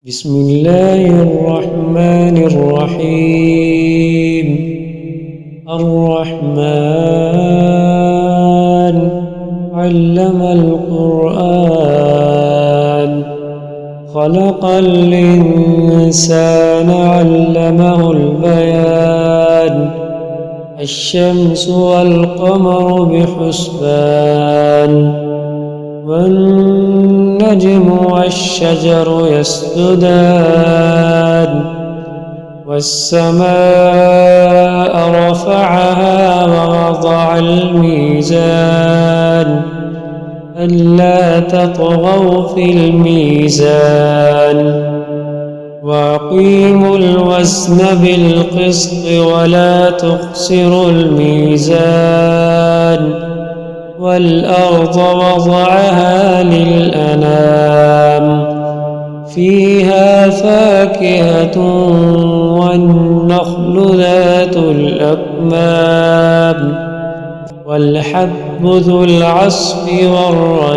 بسم الله الرحمن الرحيم. الرحمن علم القرآن، خلق الإنسان علمه البيان. الشمس والقمر بحسبان، والنجم والشجر يسجدان. والسماء رفعها ووضع الميزان، ألا تطغوا في الميزان. وأقيموا الوزن بالقسط ولا تخسروا الميزان. والأرض وضعها للأنام، فيها فاكهة والنخل ذات الأكمام، والحب ذو العصف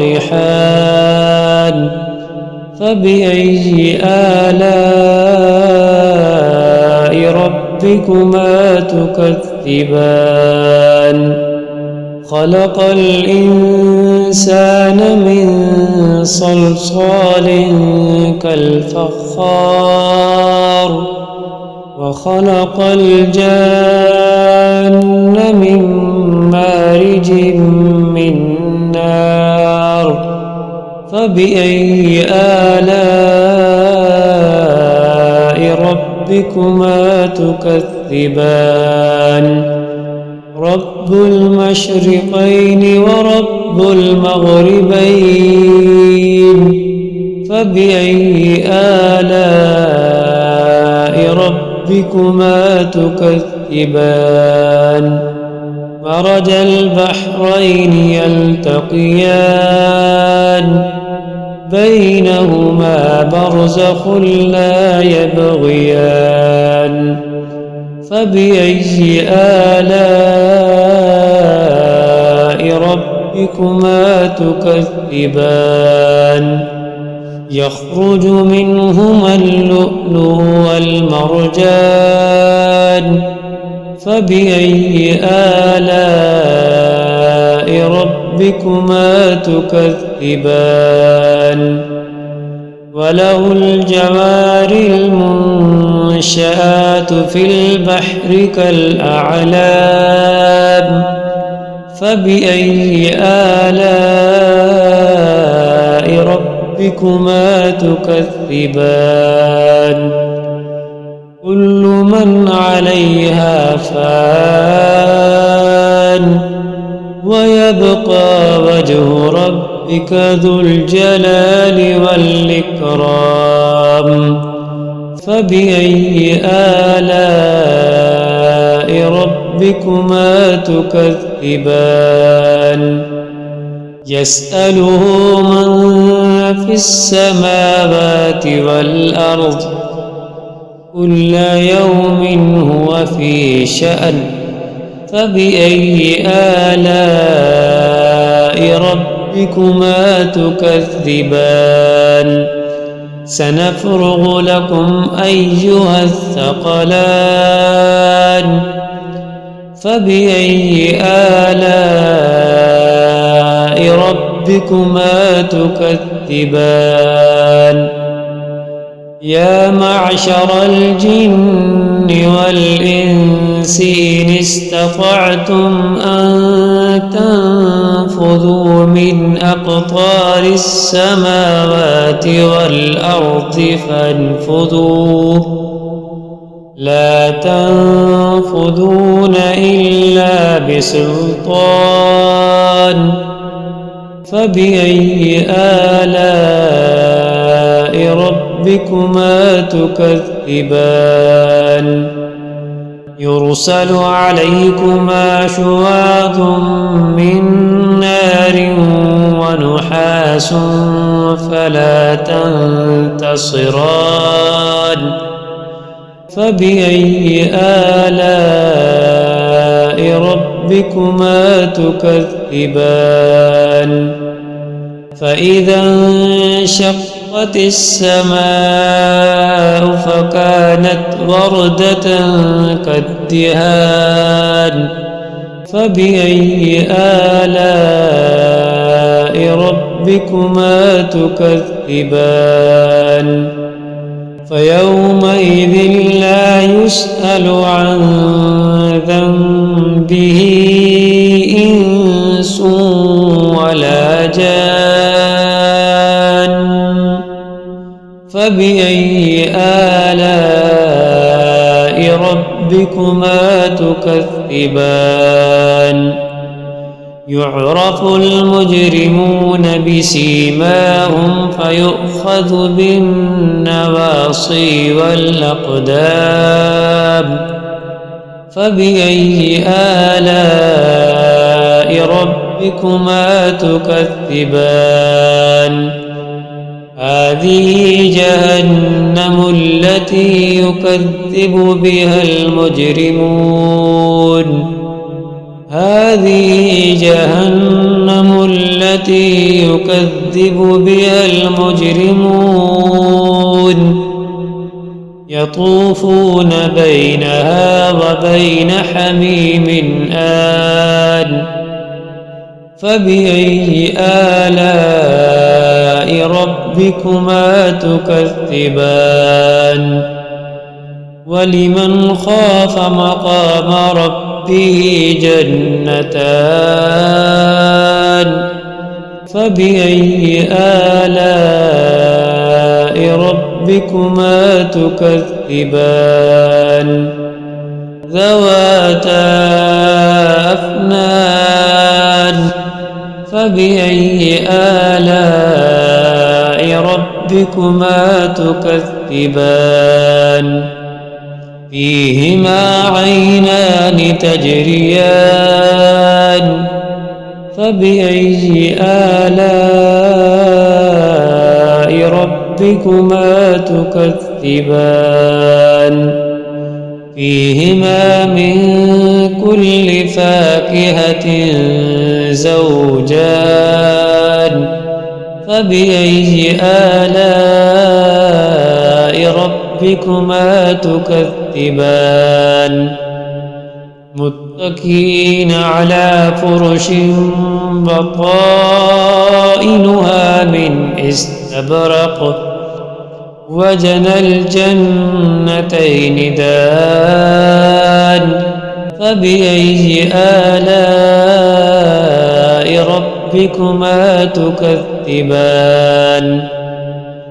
والريحان. فبأي آلاء ربكما تكذبان؟ خلق الإنسان من صلصال كالفخار، وخلق الجان من مارج من نار. فبأي آلاء ربكما تكذبان؟ رب المشرقين ورب المغربين. فبأي آلاء ربكما تكذبان؟ مرج البحرين يلتقيان، بينهما برزخ لا يبغيان. فبأي آلاء ربكما تكذبان؟ يخرج منهما اللؤلؤ والمرجان. فبأي آلاء ربكما تكذبان؟ وله الجوار المنشآت في البحر كالأعلام. فبأي آلاء ربكما تكذبان؟ كل من عليها فان، ويبقى وجه ربك ذو الجلال والإكرام. فبأي آلاء ربكما تكذبان؟ يسأله من في السماوات والأرض، كل يوم هو في شأن. فبأي آلاء ربكما تكذبان؟ سنفرغ لكم أيها الثقلان. فبأي آلاء ربكما تكذبان؟ يا معشر الجن والإنس إن استطعتم أن تنفذوا من أقطار السماوات والأرض فانفذوا، لا تنفذون إلا بسلطان. فبأي آلاء ربكما تكذبان؟ يرسل عليكما شواظ من نار ونحاس فلا تنتصران. فبأي آلاء ربكما تكذبان؟ فإذا انشق وانشقت السماء فكانت وردة كالدهان فبأي آلاء ربكما تكذبان فيومئذ لا يسأل عن ذنبه إنس ولا جان فبأي آلاء ربكما تكذبان يعرف المجرمون بسيماهم فيؤخذ بالنواصي والأقدام فبأي آلاء ربكما تكذبان هذه جهنم التي يكذب بها المجرمون هذه جهنم التي يكذب بها المجرمون يطوفون بينها وبين حميم آن فبأي آلاء ربكما تكذبان ولمن خاف مقام ربه جنتان فبأي آلاء ربكما تكذبان ذواتا أفنان فبأي آلاء ربكما تكذبان فيهما عينان تجريان فبأي آلاء ربكما تكذبان فيهما من كل فاكهة زوجان فبأي آلاء ربكما تكذبان متكئين على فرش بطائنها من استبرق وجنى الجنتين دان فبأي آلاء ربكما تكذبان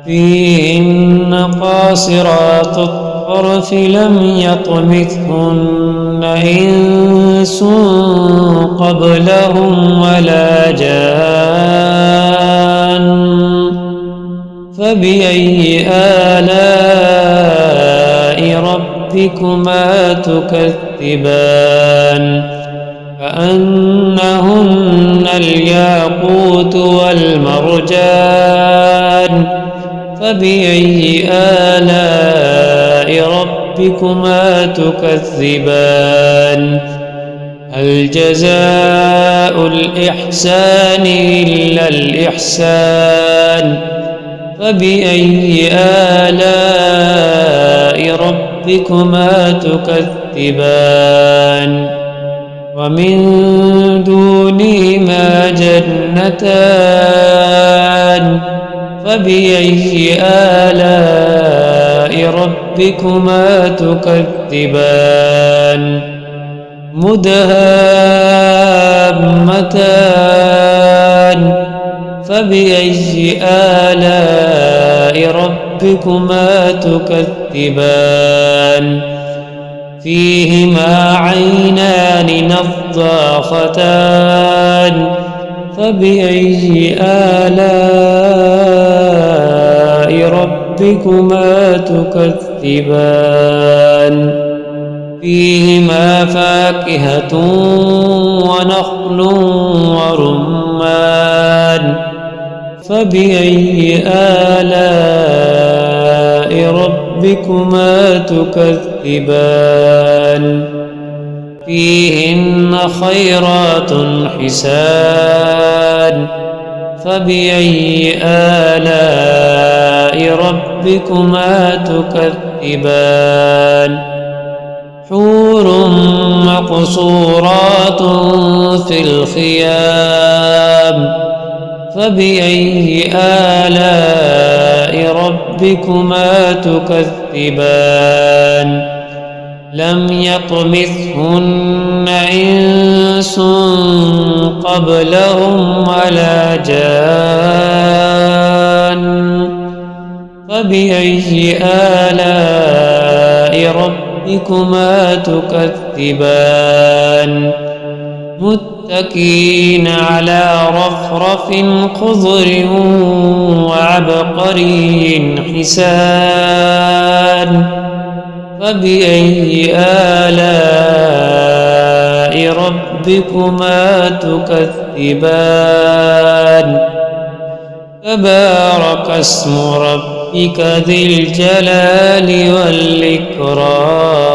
فيهن قاصرات الطرف لم يطمثهن إنس قبلهم ولا جان فبأي آلاء ربكما تكذبان كأنهن الياقوت والمرجان فبأي آلاء ربكما تكذبان هل جزاء الإحسان إلا الإحسان فبأي آلاء ربكما تكذبان ومن دونهما جنتان فبأي آلاء ربكما تكذبان مدهامتان فبأي آلاء ربكما تكذبان فيهما عينان نضاختان فبأي آلاء ربكما تكذبان فيهما فاكهة ونخل ورمان فبأي آلاء ربكما تكذبان فيهن خيرات حسان فبأي آلاء ربكما تكذبان حور مقصورات في الخيام فبأي آلاء ربكما تكذبان لم يطمثهن إنس قبلهم ولا جان فبأي آلاء ربكما تكذبان متكئين على رفرف خضر وعبقري حسان فبأي آلاء ربكما تكذبان تبارك اسم ربك ذي الجلال والإكرام